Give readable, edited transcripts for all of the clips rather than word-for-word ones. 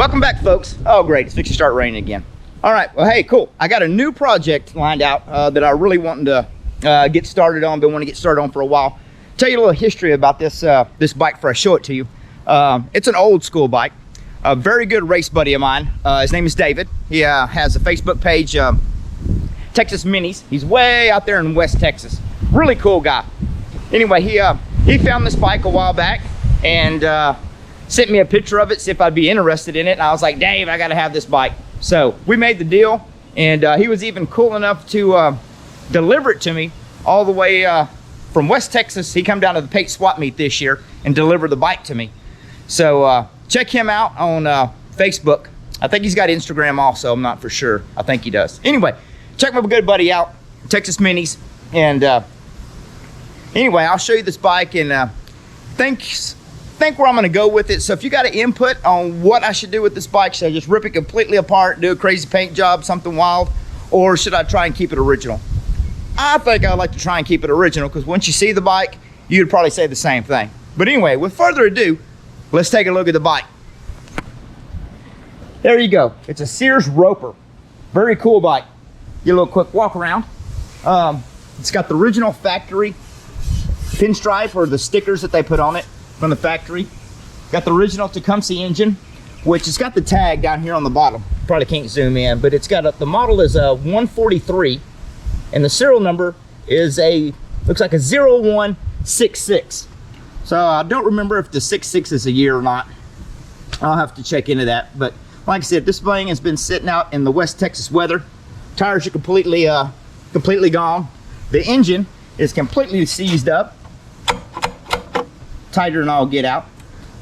Welcome back, folks. Oh, great, it's fixing to start raining again. All right, well, hey, cool. I got a new project lined out that I really wanting to get started on, been wanting to get started on for a while. Tell you a little history about this this bike before I show it to you. It's an old school bike. A very good race buddy of mine. His name is David. He has a Facebook page, Texas Minis. He's way out there in West Texas. Really cool guy. Anyway, he found this bike a while back and sent me a picture of it, see if I'd be interested in it. And I was like, Dave, I gotta have this bike. So we made the deal, and he was even cool enough to deliver it to me all the way from West Texas. He come down to the Pate Swap Meet this year and delivered the bike to me. So check him out on Facebook. I think he's got Instagram also, I'm not for sure. I think he does. Anyway, check my good buddy out, Texas Minis. And anyway, I'll show you this bike and think where I'm gonna go with it. So if you got an input on what I should do with this bike, should I just rip it completely apart, do a crazy paint job, something wild, or should I try and keep it original? I think I'd like to try and keep it original, because once you see the bike, you'd probably say the same thing. But anyway, with further ado, let's take a look at the bike. There you go. It's a Sears Roper. Very cool bike. Get a little quick walk around. It's got the original factory pinstripe, or the stickers that they put on it from the factory. Got the original Tecumseh engine, which has got the tag down here on the bottom. Probably can't zoom in, but it's got the model is a 143, and the serial number is looks like a 0166. So I don't remember if the 66 is a year or not. I'll have to check into that. But like I said, this thing has been sitting out in the West Texas weather. Tires are completely gone. The engine is completely seized up, tighter than all get out.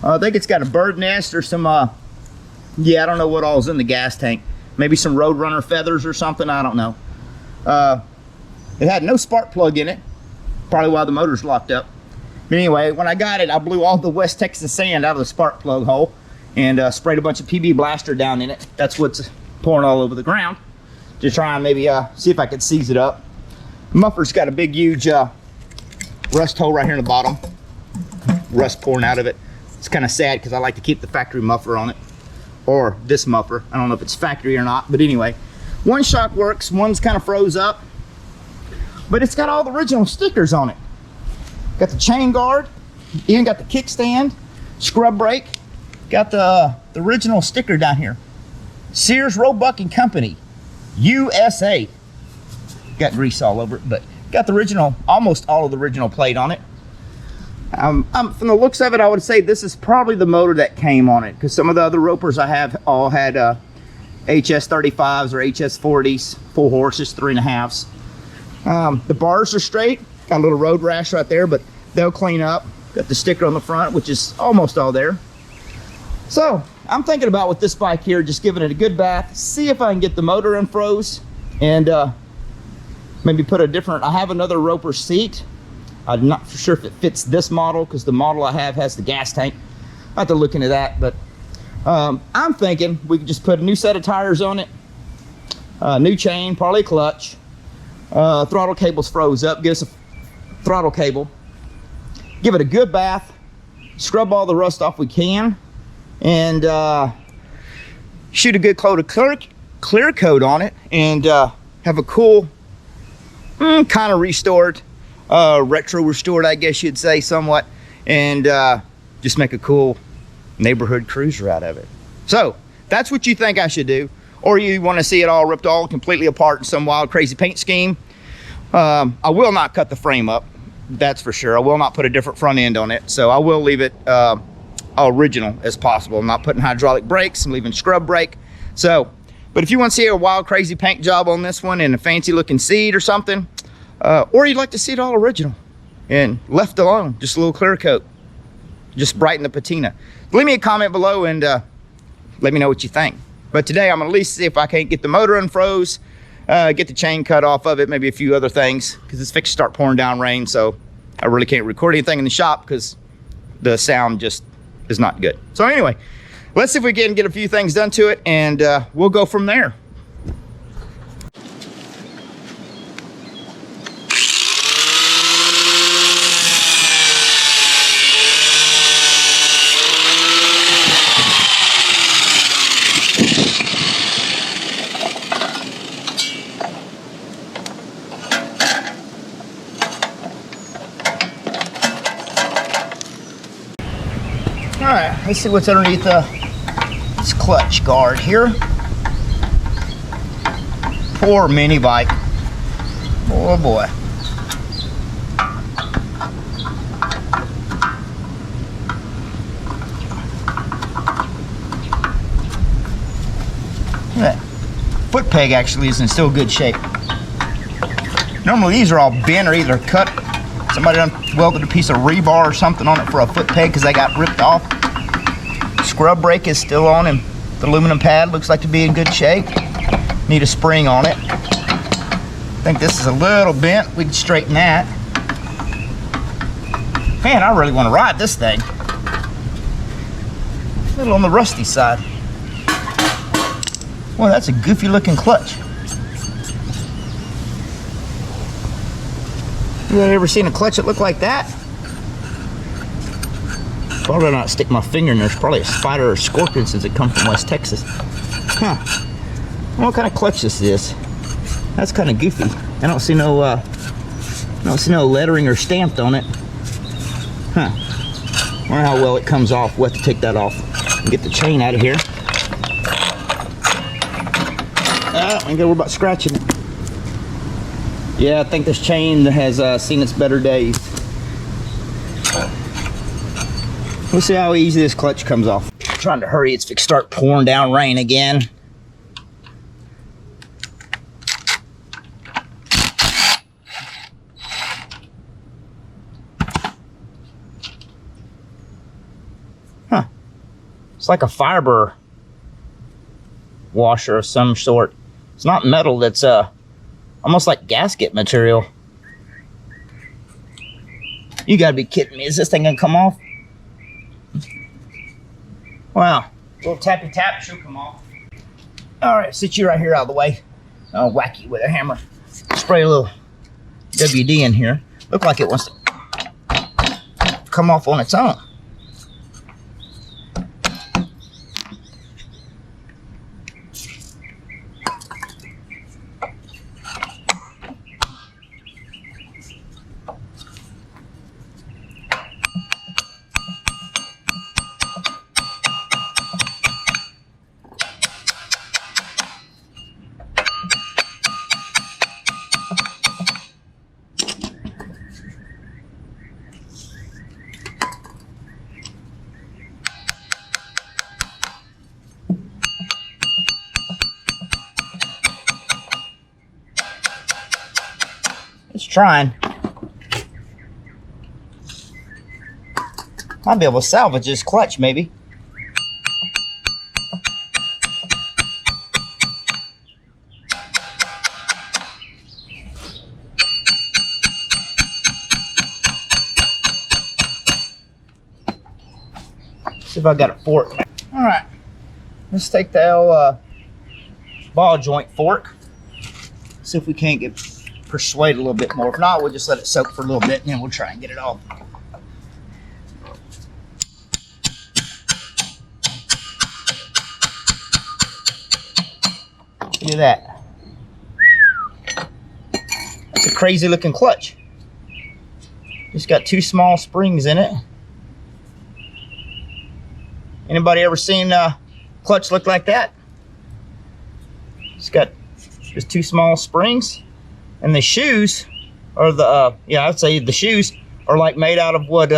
I think it's got a bird nest or some yeah, I don't know what all's in the gas tank. Maybe some Roadrunner feathers or something, I don't know. It had no spark plug in it, probably why the motor's locked up. But anyway, when I got it, I blew all the West Texas sand out of the spark plug hole and sprayed a bunch of PB Blaster down in it. That's what's pouring all over the ground, to try and maybe see if I could seize it up. The muffler's got a big, huge rust hole right here in the bottom. Rust pouring out of it. It's kind of sad because I like to keep the factory muffler on it, or this muffler. I don't know if it's factory or not, but anyway, one shock works, one's kind of froze up, but it's got all the original stickers on it. Got the chain guard, even got the kickstand, scrub brake, got the original sticker down here. Sears Roebuck and Company, USA. Got grease all over it, but got the original, almost all of the original plate on it. From the looks of it, I would say this is probably the motor that came on it, because some of the other Ropers I have all had HS35s or HS40s, 4 horses, 3.5s. The bars are straight. Got a little road rash right there, but they'll clean up. Got the sticker on the front, which is almost all there. So I'm thinking about with this bike here, just giving it a good bath, see if I can get the motor unfroze, and maybe put a different, I have another Roper seat. I'm not for sure if it fits this model, because the model I have has the gas tank. I'll have to look into that, but I'm thinking we could just put a new set of tires on it, new chain, probably a clutch. Throttle cable's froze up. Get us a throttle cable. Give it a good bath. Scrub all the rust off we can, and shoot a good coat of clear coat on it, and have a cool, kind of restored, retro restored, I guess you'd say, somewhat, and just make a cool neighborhood cruiser out of it. So that's what you think I should do, or you want to see it all ripped all completely apart in some wild crazy paint scheme. I will not cut the frame up, that's for sure. I will not put a different front end on it, so I will leave it original as possible. I'm not putting hydraulic brakes, I'm leaving scrub brake. So, but if you want to see a wild crazy paint job on this one and a fancy looking seat or something, or you'd like to see it all original and left alone, just a little clear coat, just brighten the patina, leave me a comment below and let me know what you think. But today I'm gonna at least see if I can't get the motor unfroze, get the chain cut off of it, maybe a few other things, because it's fixed to start pouring down rain, so I really can't record anything in the shop because the sound just is not good. So anyway, let's see if we can get a few things done to it, and we'll go from there. right, let's see what's underneath this clutch guard here. Poor mini bike. Oh boy. That foot peg actually is in still good shape. Normally these are all bent or either cut. Somebody done welded a piece of rebar or something on it for a foot peg because they got ripped off. Scrub brake is still on and the aluminum pad looks like to be in good shape. Need a spring on it. I think this is a little bent. We can straighten that. Man, I really want to ride this thing. A little on the rusty side. Well, that's a goofy looking clutch. You ever seen a clutch that looked like that? Probably not stick my finger in there. It's probably a spider or a scorpion since it comes from West Texas. Huh. What kind of clutch this is? That's kind of goofy. I don't see no lettering or stamped on it. Huh. Wonder how well it comes off. We'll have to take that off and get the chain out of here. I think we're about scratching it. Yeah, I think this chain has seen its better days. We'll see how easy this clutch comes off. I'm trying to hurry. It's fixed to start pouring down rain again. Huh. It's like a fiber washer of some sort. It's not metal, that's almost like gasket material. You gotta be kidding me. Is this thing gonna come off? Wow. A little tappy tap should come off. Alright, sit you right here out of the way. I'll whack you with a hammer. Spray a little WD in here. Look like it wants to come off on its own. It's trying. Might be able to salvage this clutch, maybe. See if I got a fork. All right, let's take the old ball joint fork. See if we can't get persuade a little bit more. If not, we'll just let it soak for a little bit and then we'll try and get it off. Look at that. That's a crazy looking clutch. It's got two small springs in it. Anybody ever seen a clutch look like that? It's got just two small springs. And the shoes are the, yeah, I'd say the shoes are like made out of what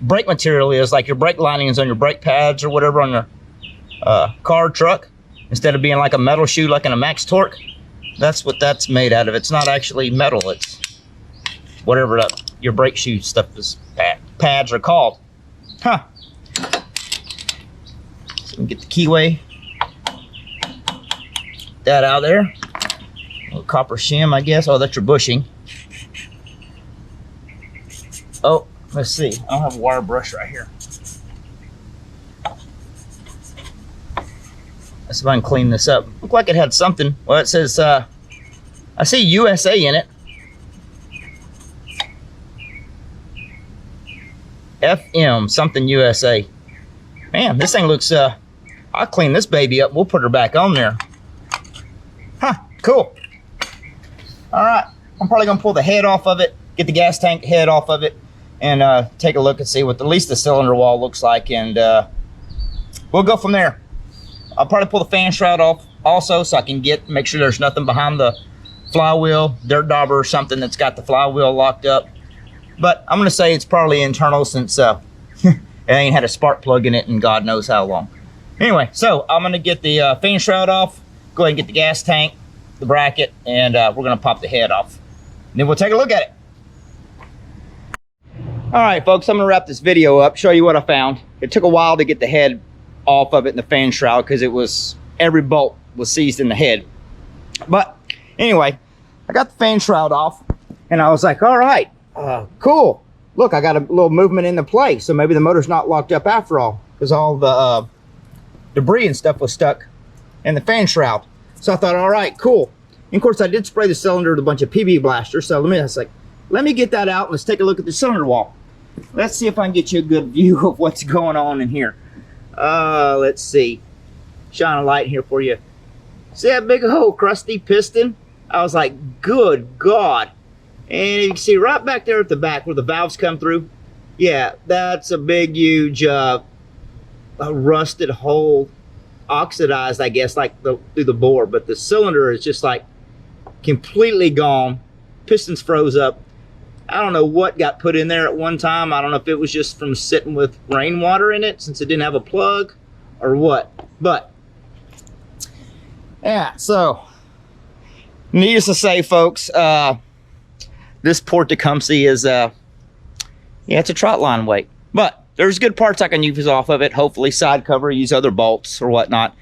brake material is, like your brake linings on your brake pads or whatever on your car or truck. Instead of being like a metal shoe like in a Max Torque, that's what that's made out of. It's not actually metal, it's whatever your brake shoe stuff is, pads are called. Huh. So we get the keyway. That out of there. A little copper shim, I guess. Oh, that's your bushing. Oh, let's see. I don't have a wire brush right here. Let's see if I can clean this up. Looked like it had something. Well, it says, I see USA in it. FM, something USA. Man, this thing looks, I'll clean this baby up. We'll put her back on there. Huh, cool. All right, I'm probably gonna pull the head off of it, get the gas tank head off of it, and take a look and see what at least the cylinder wall looks like, and we'll go from there. I'll probably pull the fan shroud off also, so I can make sure there's nothing behind the flywheel, dirt dauber or something that's got the flywheel locked up. But I'm gonna say it's probably internal, since it ain't had a spark plug in it and God knows how long. Anyway, so I'm gonna get the fan shroud off, go ahead and get the gas tank, the bracket, and we're gonna pop the head off. And then we'll take a look at it. All right, folks, I'm gonna wrap this video up, show you what I found. It took a while to get the head off of it in the fan shroud, because every bolt was seized in the head. But anyway, I got the fan shroud off, and I was like, all right, cool. Look, I got a little movement in the play, so maybe the motor's not locked up after all, because all the debris and stuff was stuck in the fan shroud. So I thought, all right, cool. And of course, I did spray the cylinder with a bunch of PB blasters, so I was like, let me get that out and let's take a look at the cylinder wall. Let's see if I can get you a good view of what's going on in here. Let's see. Shine a light here for you. See that big old crusty piston? I was like, good God. And you can see right back there at the back where the valves come through. Yeah, that's a big, huge a rusted hole, oxidized, I guess, like through the bore. But the cylinder is just like completely gone. Pistons froze up. I don't know what got put in there at one time. I don't know if it was just from sitting with rainwater in it, since it didn't have a plug, or what. But yeah, so needless to say, folks, this poor Tecumseh is yeah, it's a trot line weight. But there's good parts I can use off of it. Hopefully side cover, use other bolts or whatnot.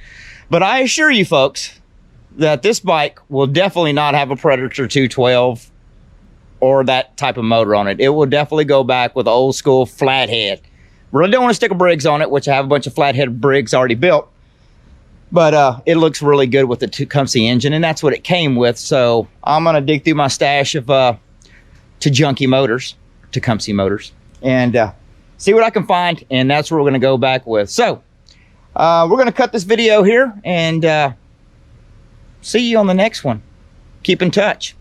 But I assure you, folks, that this bike will definitely not have a Predator 212 or that type of motor on it. It will definitely go back with an old school flathead. Really don't want to stick a Briggs on it, which I have a bunch of flathead Briggs already built. But it looks really good with the Tecumseh engine, and that's what it came with. So I'm going to dig through my stash of Tecumseh motors, and see what I can find, and that's what we're going to go back with. So we're going to cut this video here, and see you on the next one. Keep in touch.